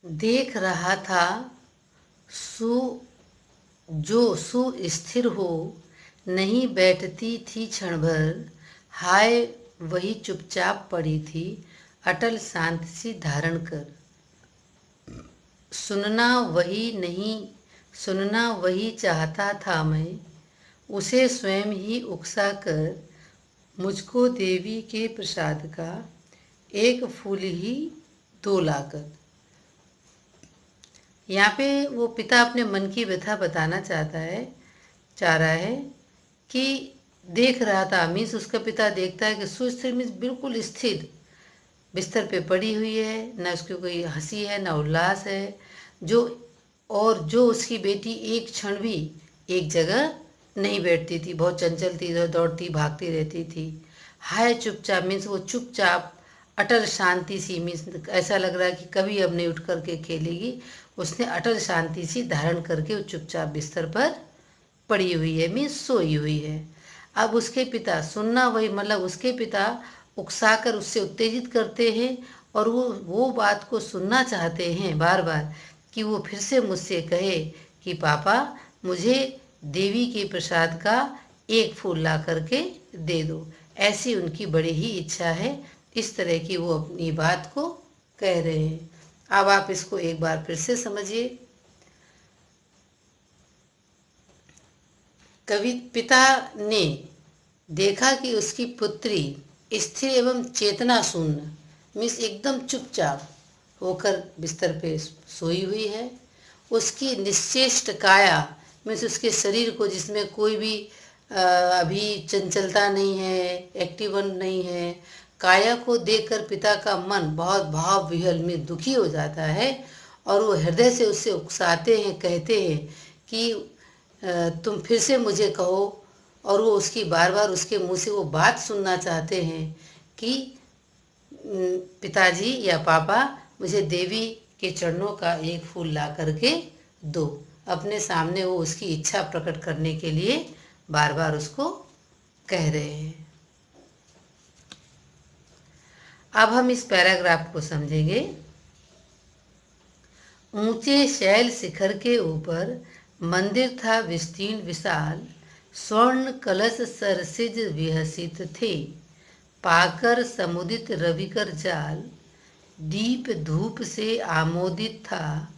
देख रहा था सु जो सुस्थिर हो, नहीं बैठती थी क्षण भर। हाय वही चुपचाप पड़ी थी, अटल शांति सी धारण कर। सुनना वही नहीं, सुनना वही चाहता था मैं, उसे स्वयं ही उकसा कर मुझको देवी के प्रसाद का एक फूल ही दो लाकर। यहाँ पे वो पिता अपने मन की व्यथा बताना चाह रहा है कि देख रहा था, मीन्स उसका पिता देखता है कि सुस्थिर मीन्स बिल्कुल स्थिर बिस्तर पे पड़ी हुई है, न उसकी कोई हंसी है न उल्लास है, जो और जो उसकी बेटी एक क्षण भी एक जगह नहीं बैठती थी, बहुत चंचल थी, इधर दौड़ती भागती रहती थी। हाय चुपचाप मीन्स वो चुपचाप अटल शांति सी, मीन्स ऐसा लग रहा है कि कभी अब नहीं उठ करके खेलेगी। उसने अटल शांति सी धारण करके वो चुपचाप बिस्तर पर पड़ी हुई है, मीन्स सोई हुई है। अब उसके पिता सुनना वही, मतलब उसके पिता उकसाकर उससे उत्तेजित करते हैं और वो बात को सुनना चाहते हैं बार बार कि वो फिर से मुझसे कहे कि पापा मुझे देवी के प्रसाद का एक फूल ला करके दे दो। ऐसी उनकी बड़ी ही इच्छा है, इस तरह की वो अपनी बात को कह रहे हैं। अब आप इसको एक बार फिर से समझिए। कवि पिता ने देखा कि उसकी पुत्री स्थिर एवं चेतना शून्य मीन्स एकदम चुपचाप होकर बिस्तर पे सोई हुई है। उसकी निश्चेष्ट काया मीन्स उसके शरीर को, जिसमें कोई भी अभी चंचलता नहीं है, एक्टिवन नहीं है, काया को देखकर पिता का मन बहुत भाव विह्वल में दुखी हो जाता है और वो हृदय से उससे उकसाते हैं, कहते हैं कि तुम फिर से मुझे कहो। और वो उसकी बार बार उसके मुंह से वो बात सुनना चाहते हैं कि पिताजी या पापा मुझे देवी के चरणों का एक फूल ला करके दो। अपने सामने वो उसकी इच्छा प्रकट करने के लिए बार बार उसको कह रहे हैं। अब हम इस पैराग्राफ को समझेंगे। ऊंचे शैल शिखर के ऊपर मंदिर था विस्तीर्ण विशाल, स्वर्ण कलश सरसिज विहसित थे, पाकर समुदित रविकर जाल, दीप धूप से आमोदित था,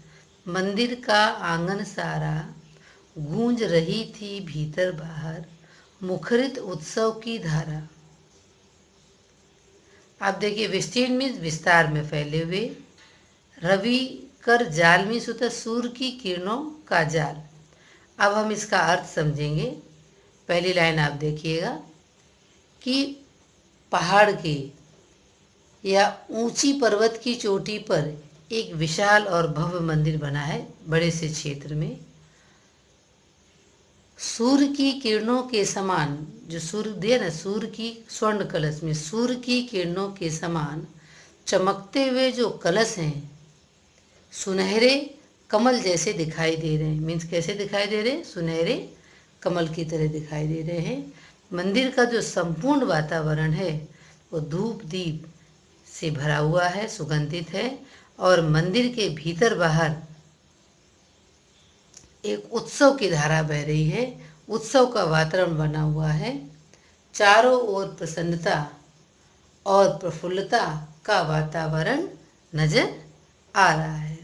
मंदिर का आंगन सारा, गूंज रही थी भीतर बाहर, मुखरित उत्सव की धारा। आप देखिए, विस्तीर्ण मीन्स विस्तार में फैले हुए, रवि कर जाल मीन्स होता सूर्य की किरणों का जाल। अब हम इसका अर्थ समझेंगे। पहली लाइन आप देखिएगा कि पहाड़ के या ऊंची पर्वत की चोटी पर एक विशाल और भव्य मंदिर बना है, बड़े से क्षेत्र में। सूर्य की किरणों के समान, जो सूर्य दिया ना, सूर्य की स्वर्ण कलश में सूर्य की किरणों के समान चमकते हुए जो कलश हैं, सुनहरे कमल जैसे दिखाई दे रहे हैं। मीन्स कैसे दिखाई दे रहे हैं? सुनहरे कमल की तरह दिखाई दे रहे हैं। मंदिर का जो संपूर्ण वातावरण है वो धूप दीप से भरा हुआ है, सुगंधित है, और मंदिर के भीतर बाहर एक उत्सव की धारा बह रही है, उत्सव का वातावरण बना हुआ है। चारों ओर प्रसन्नता और प्रफुल्लता का वातावरण नजर आ रहा है।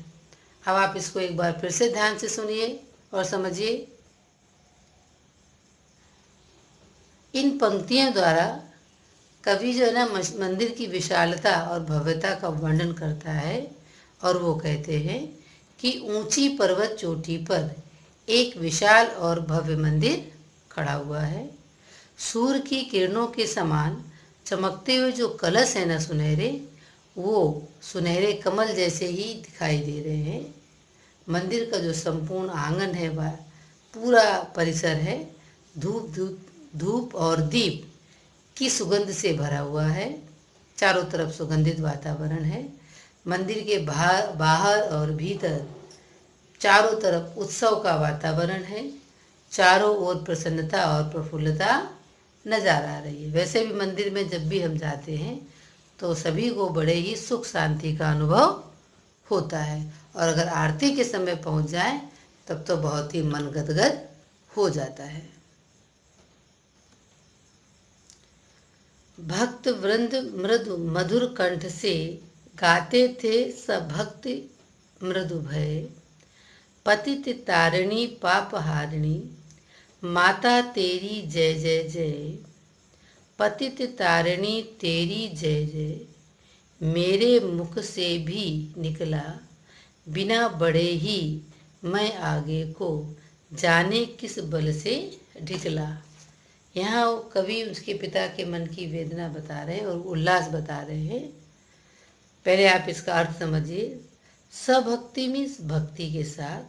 अब आप इसको एक बार फिर से ध्यान से सुनिए और समझिए। इन पंक्तियों द्वारा कवि जो है ना, मंदिर की विशालता और भव्यता का वर्णन करता है और वो कहते हैं कि ऊंची पर्वत चोटी पर एक विशाल और भव्य मंदिर खड़ा हुआ है। सूर्य की किरणों के समान चमकते हुए जो कलश है ना सुनहरे, वो सुनहरे कमल जैसे ही दिखाई दे रहे हैं। मंदिर का जो संपूर्ण आंगन है वह पूरा परिसर है, धूप धूप धूप और दीप की सुगंध से भरा हुआ है। चारों तरफ सुगंधित वातावरण है। मंदिर के बाहर और भीतर चारों तरफ उत्सव का वातावरण है। चारों ओर प्रसन्नता और प्रफुल्लता नजर आ रही है। वैसे भी मंदिर में जब भी हम जाते हैं तो सभी को बड़े ही सुख शांति का अनुभव होता है। और अगर आरती के समय पहुंच जाए तब तो बहुत ही मन गदगद हो जाता है। भक्त वृंद मृदु मधुर कंठ से गाते थे सब भक्ति मृदु भय। पतित तारिणी पाप हारिणी माता तेरी जय जय जय। पतित तारिणी तेरी जय जय मेरे मुख से भी निकला। बिना बड़े ही मैं आगे को जाने किस बल से ढिकला। यहाँ कवि उसके पिता के मन की वेदना बता रहे हैं और उल्लास बता रहे हैं। पहले आप इसका अर्थ समझिए। सभक्ति मीन्स भक्ति के साथ,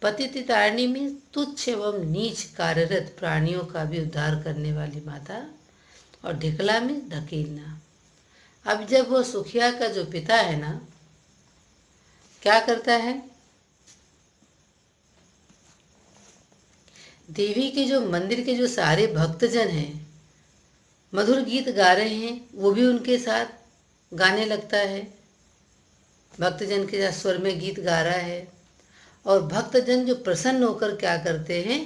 पतित तारिणी मीन्स तुच्छ एवं नीच कार्यरत प्राणियों का भी उद्धार करने वाली माता, और ढिकला मीन्स धकेलना। अब जब वो सुखिया का जो पिता है ना, क्या करता है, देवी के जो मंदिर के जो सारे भक्तजन हैं मधुर गीत गा रहे हैं, वो भी उनके साथ गाने लगता है। भक्तजन के साथ स्वर में गीत गा रहा है, और भक्तजन जो प्रसन्न होकर क्या करते हैं,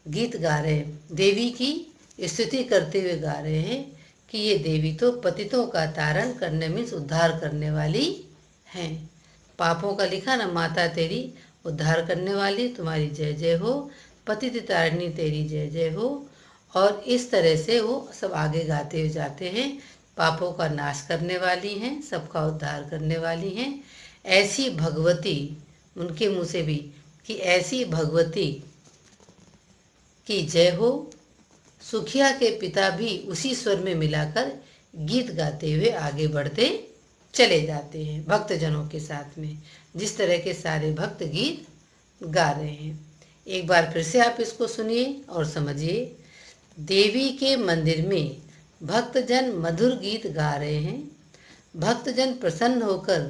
गीत गा रहे हैं, देवी की स्तुति करते हुए गा रहे हैं कि ये देवी तो पतितों का तारण करने में उद्धार करने वाली हैं। पापों का लिखा ना, माता तेरी उद्धार करने वाली, तुम्हारी जय जय हो, पतित तारिणी तेरी जय जय हो। और इस तरह से वो सब आगे गाते हुए जाते हैं। पापों का नाश करने वाली हैं, सबका उद्धार करने वाली हैं। ऐसी भगवती, उनके मुँह से भी कि ऐसी भगवती की जय हो। सुखिया के पिता भी उसी स्वर में मिलाकर गीत गाते हुए आगे बढ़ते चले जाते हैं भक्तजनों के साथ में, जिस तरह के सारे भक्त गीत गा रहे हैं। एक बार फिर से आप इसको सुनिए और समझिए। देवी के मंदिर में भक्तजन मधुर गीत गा रहे हैं। भक्तजन प्रसन्न होकर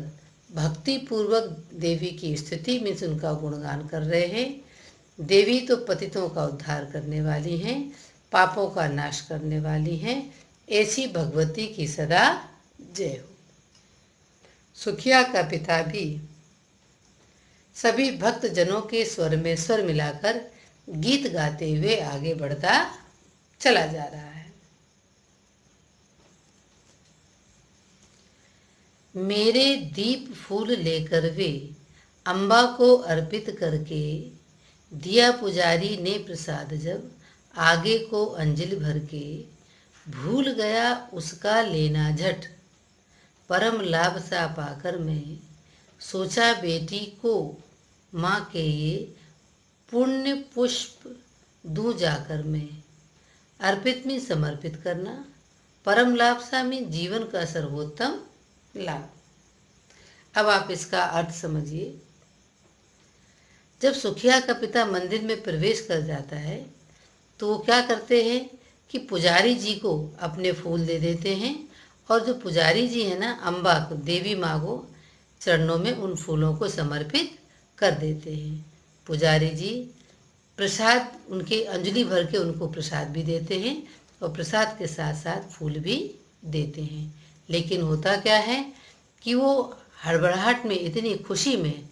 भक्ति पूर्वक देवी की स्तुति में उनका गुणगान कर रहे हैं। देवी तो पतितों का उद्धार करने वाली हैं, पापों का नाश करने वाली हैं। ऐसी भगवती की सदा जय हो। सुखिया का पिता भी सभी भक्त जनों के स्वर में स्वर मिलाकर गीत गाते हुए आगे बढ़ता चला जा रहा है। मेरे दीप फूल लेकर वे अम्बा को अर्पित करके, दिया पुजारी ने प्रसाद जब आगे को अंजलि भर के, भूल गया उसका लेना झट, परम लाभ सा पाकर मैं, सोचा बेटी को माँ के ये पुण्य पुष्प दूं जाकर मैं। अर्पित में समर्पित करना, परम लाभ सा में जीवन का सर्वोत्तम लाभ। अब आप इसका अर्थ समझिए। जब सुखिया का पिता मंदिर में प्रवेश कर जाता है तो वो क्या करते हैं कि पुजारी जी को अपने फूल दे देते हैं, और जो पुजारी जी है ना, अम्बा को, देवी माँ को चरणों में उन फूलों को समर्पित कर देते हैं। पुजारी जी प्रसाद उनके अंजलि भर के उनको प्रसाद भी देते हैं, और प्रसाद के साथ साथ फूल भी देते हैं। लेकिन होता क्या है कि वो हड़बड़ाहट में, इतनी खुशी में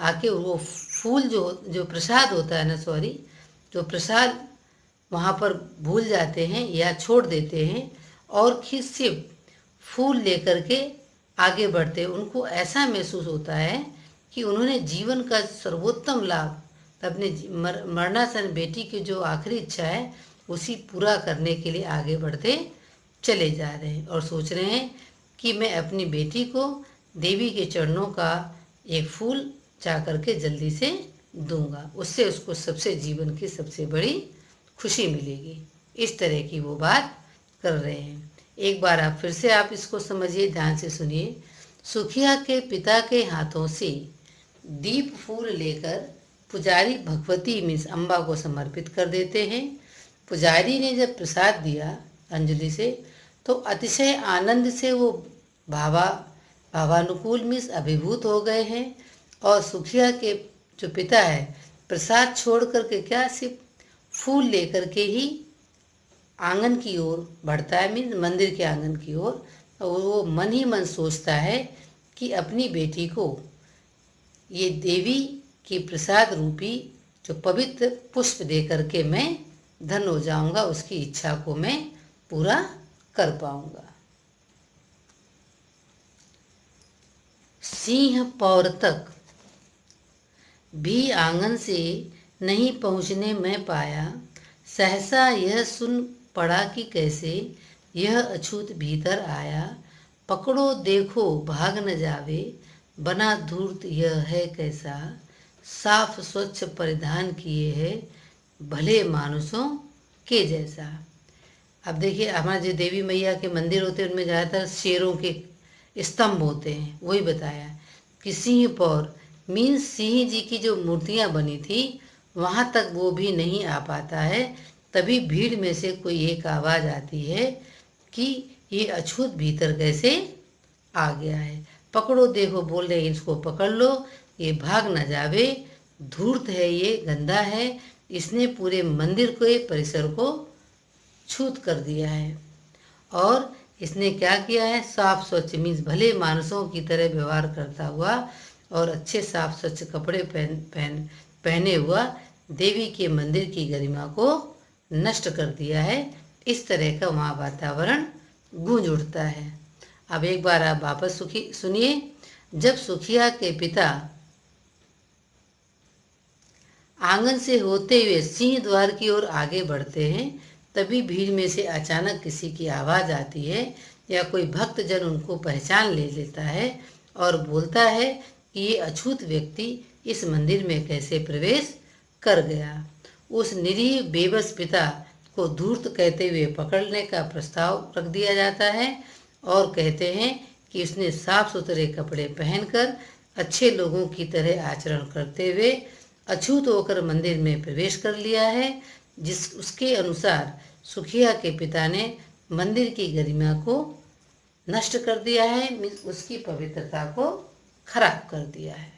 आके वो फूल जो प्रसाद होता है ना, जो प्रसाद वहाँ पर भूल जाते हैं या छोड़ देते हैं, और खींच से फूल लेकर के आगे बढ़ते। उनको ऐसा महसूस होता है कि उन्होंने जीवन का सर्वोत्तम लाभ, अपने मरणासन बेटी की जो आखिरी इच्छा है उसी पूरा करने के लिए आगे बढ़ते चले जा रहे हैं, और सोच रहे हैं कि मैं अपनी बेटी को देवी के चरणों का एक फूल जा करके जल्दी से दूंगा, उससे उसको सबसे जीवन की सबसे बड़ी खुशी मिलेगी। इस तरह की वो बात कर रहे हैं। एक बार आप फिर से आप इसको समझिए, ध्यान से सुनिए। सुखिया के पिता के हाथों से दीप फूल लेकर पुजारी भगवती मीन्स अम्बा को समर्पित कर देते हैं। पुजारी ने जब प्रसाद दिया अंजलि से, तो अतिशय आनंद से वो भावानुकूल मीन्स अभिभूत हो गए हैं। और सुखिया के जो पिता है प्रसाद छोड़ करके क्या सिर्फ फूल लेकर के ही आंगन की ओर बढ़ता है, मीन्स मंदिर के आंगन की ओर। और वो मन ही मन सोचता है कि अपनी बेटी को ये देवी की प्रसाद रूपी जो पवित्र पुष्प दे करके मैं धन हो जाऊंगा, उसकी इच्छा को मैं पूरा कर पाऊंगा। सिंह पौर तक भी आंगन से नहीं पहुँचने में पाया, सहसा यह सुन पड़ा कि कैसे यह अछूत भीतर आया। पकड़ो देखो भाग न जावे, बना धूर्त यह है कैसा। साफ स्वच्छ परिधान किए है, भले मानुषों के जैसा। अब देखिए, हमारे जो देवी मैया के मंदिर होते हैं उनमें ज़्यादातर शेरों के स्तंभ होते हैं। वही बताया कि सिंह पौर मीन्स सिंह जी की जो मूर्तियाँ बनी थी वहाँ तक वो भी नहीं आ पाता है। तभी भीड़ में से कोई एक आवाज़ आती है कि ये अछूत भीतर कैसे आ गया है। पकड़ो देखो बोल रहे, इसको पकड़ लो, ये भाग न जावे, धूर्त है, ये गंदा है, इसने पूरे मंदिर को, परिसर को छूत कर दिया है। और इसने क्या किया है, साफ स्वच्छ भले मानुषों की तरह व्यवहार करता हुआ और अच्छे साफ स्वच्छ कपड़े पहने हुआ देवी के मंदिर की गरिमा को नष्ट कर दिया है। इस तरह का वहाँ वातावरण गूंज उठता है। अब एक बार आप वापस सुनिए। जब सुखिया के पिता आंगन से होते हुए सिंह द्वार की ओर आगे बढ़ते हैं, तभी भीड़ में से अचानक किसी की आवाज़ आती है या कोई भक्त जन उनको पहचान ले लेता है और बोलता है कि ये अछूत व्यक्ति इस मंदिर में कैसे प्रवेश कर गया। उस निरीह बेबस पिता को धूर्त कहते हुए पकड़ने का प्रस्ताव रख दिया जाता है और कहते हैं कि उसने साफ सुथरे कपड़े पहनकर अच्छे लोगों की तरह आचरण करते हुए अछूत होकर मंदिर में प्रवेश कर लिया है। उसके अनुसार सुखिया के पिता ने मंदिर की गरिमा को नष्ट कर दिया है, उसकी पवित्रता को खराब कर दिया है।